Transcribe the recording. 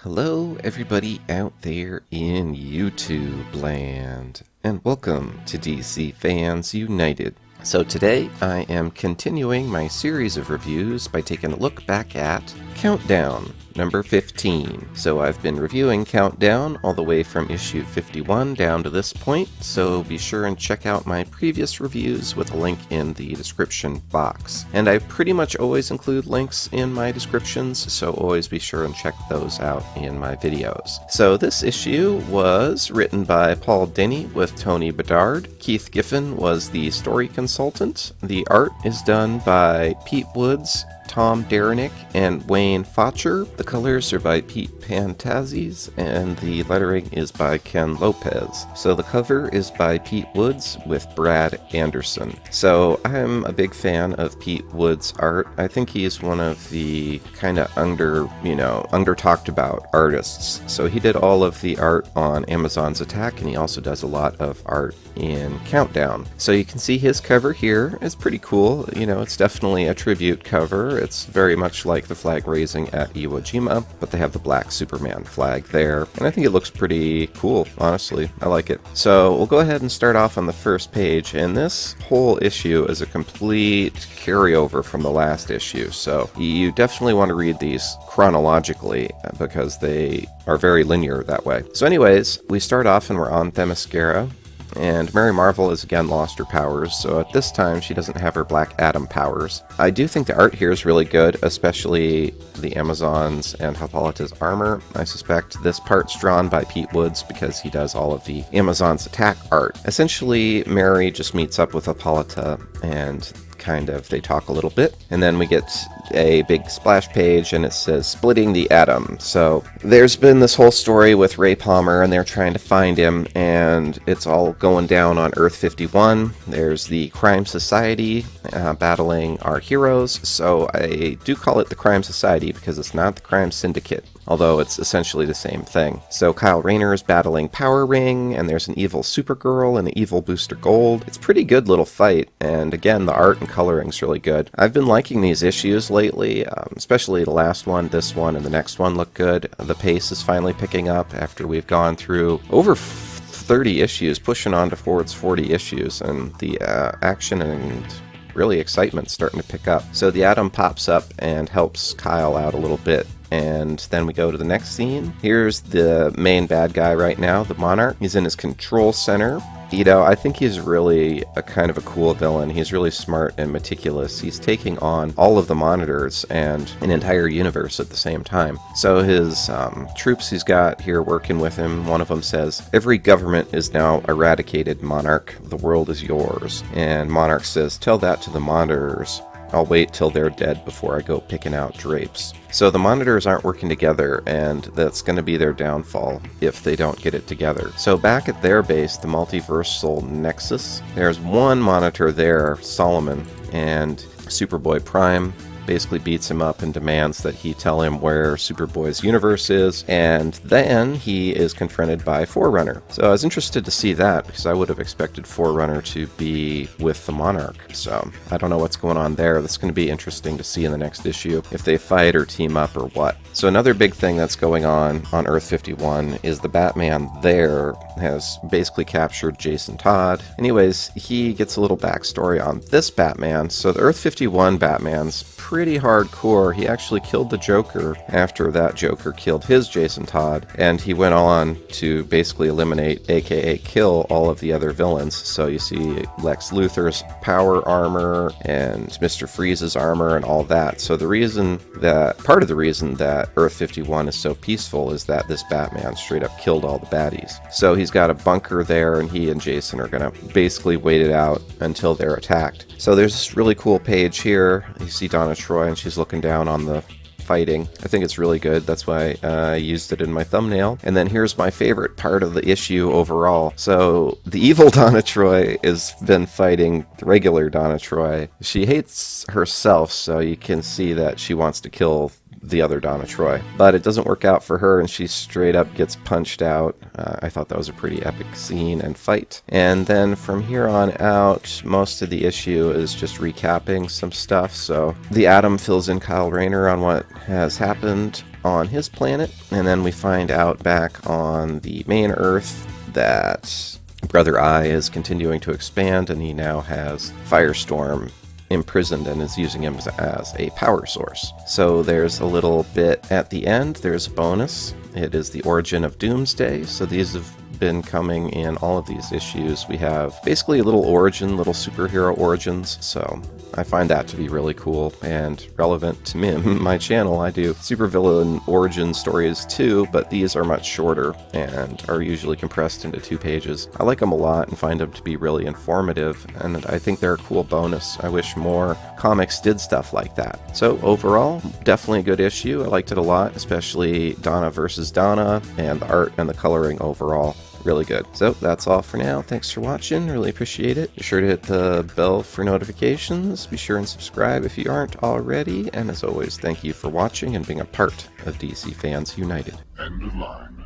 Hello, everybody out there in YouTube land, and welcome to DC Fans United. So today I am continuing my series of reviews by taking a look back at Countdown number 15. So I've been reviewing Countdown all the way from issue 51 down to this point, so be sure and check out my previous reviews with a link in the description box. And I pretty much always include links in my descriptions, so always be sure and check those out in my videos. So this issue was written by Paul Dini with Tony Bedard. Keith Giffen was the story consultant. The art is done by Pete Woods, Tom Derenick, and Wayne Focher. The colors are by Pete Pantazis, and the lettering is by Ken Lopez. So the cover is by Pete Woods with Brad Anderson. So I'm a big fan of Pete Woods' art. I think he's one of the kind of under talked about artists. So he did all of the art on Amazon's Attack, and he also does a lot of art in Countdown. So you can see his cover here is pretty cool. It's definitely a tribute cover. It's very much like the flag raising at Iwo Jima, but they have the black Superman flag there, and I think it looks pretty cool, honestly. I like it. So we'll go ahead and start off on the first page, and this whole issue is a complete carryover from the last issue, so you definitely want to read these chronologically because they are very linear that way. So anyways, we start off and we're on Themyscira, and Mary Marvel has again lost her powers, so at this time she doesn't have her Black Adam powers. I do think the art here is really good, especially the Amazons and Hippolyta's armor. I suspect this part's drawn by Pete Woods because he does all of the Amazons Attack art. Essentially, Mary just meets up with Hippolyta and they talk a little bit, and then we get a big splash page and it says splitting the atom. So there's been this whole story with Ray Palmer and they're trying to find him, and it's all going down on Earth 51. There's the Crime Society battling our heroes. So I do call it the Crime Society because it's not the Crime Syndicate, although it's essentially the same thing. So Kyle Rayner is battling Power Ring, and there's an evil Supergirl and an evil Booster Gold. It's a pretty good little fight, and again, the art and coloring's really good. I've been liking these issues lately, especially the last one. This one and the next one look good. The pace is finally picking up after we've gone through over 30 issues, pushing on towards 40 issues, and the action and really excitement starting to pick up. So the Atom pops up and helps Kyle out a little bit. And then we go to the next scene. Here's the main bad guy right now, the Monarch. He's in his control center. I think he's really a kind of a cool villain. He's really smart and meticulous. He's taking on all of the Monitors and an entire universe at the same time. So his troops he's got here working with him, one of them says, "Every government is now eradicated, Monarch. The world is yours." And Monarch says, "Tell that to the Monitors. I'll wait till they're dead before I go picking out drapes." So the Monitors aren't working together, and that's going to be their downfall if they don't get it together. So back at their base, the Multiversal Nexus, there's one Monitor there, Solomon, and Superboy Prime basically beats him up and demands that he tell him where Superboy's universe is, and then he is confronted by Forerunner. So I was interested to see that because I would have expected Forerunner to be with the Monarch. So I don't know what's going on there. That's going to be interesting to see in the next issue, if they fight or team up or what. So another big thing that's going on Earth 51 is the Batman there has basically captured Jason Todd. Anyways, he gets a little backstory on this Batman. So the Earth 51 Batman's pretty hardcore. He actually killed the Joker after that Joker killed his Jason Todd, and he went on to basically eliminate, aka kill, all of the other villains. So you see Lex Luthor's power armor and Mr. Freeze's armor and all that. So part of the reason that Earth 51 is so peaceful is that this Batman straight up killed all the baddies. So he's got a bunker there, and he and Jason are gonna basically wait it out until they're attacked. So there's this really cool page here. You see Donna Troy, and she's looking down on the fighting. I think it's really good. That's why I used it in my thumbnail. And then here's my favorite part of the issue overall. So the evil Donna Troy has been fighting the regular Donna Troy. She hates herself, so you can see that she wants to kill the other Donna Troy. But it doesn't work out for her, and she straight up gets punched out. I thought that was a pretty epic scene and fight. And then from here on out, most of the issue is just recapping some stuff. So the Atom fills in Kyle Rayner on what has happened. on his planet, and then we find out back on the main Earth that Brother Eye is continuing to expand, and he now has Firestorm imprisoned and is using him as a power source. So there's a little bit at the end. There's a bonus. It is the origin of Doomsday. So these have been coming in all of these issues. We have basically a little origin, little superhero origins. So I find that to be really cool and relevant to me. My channel, I do supervillain origin stories too, but these are much shorter and are usually compressed into 2 pages. I like them a lot and find them to be really informative, and I think they're a cool bonus. I wish more comics did stuff like that. So overall, definitely a good issue. I liked it a lot, especially Donna versus Donna, and the art and the coloring overall. Really good. So that's all for now. Thanks for watching. Really appreciate it. Be sure to hit the bell for notifications. Be sure and subscribe if you aren't already. And as always, thank you for watching and being a part of DC Fans United. End of line.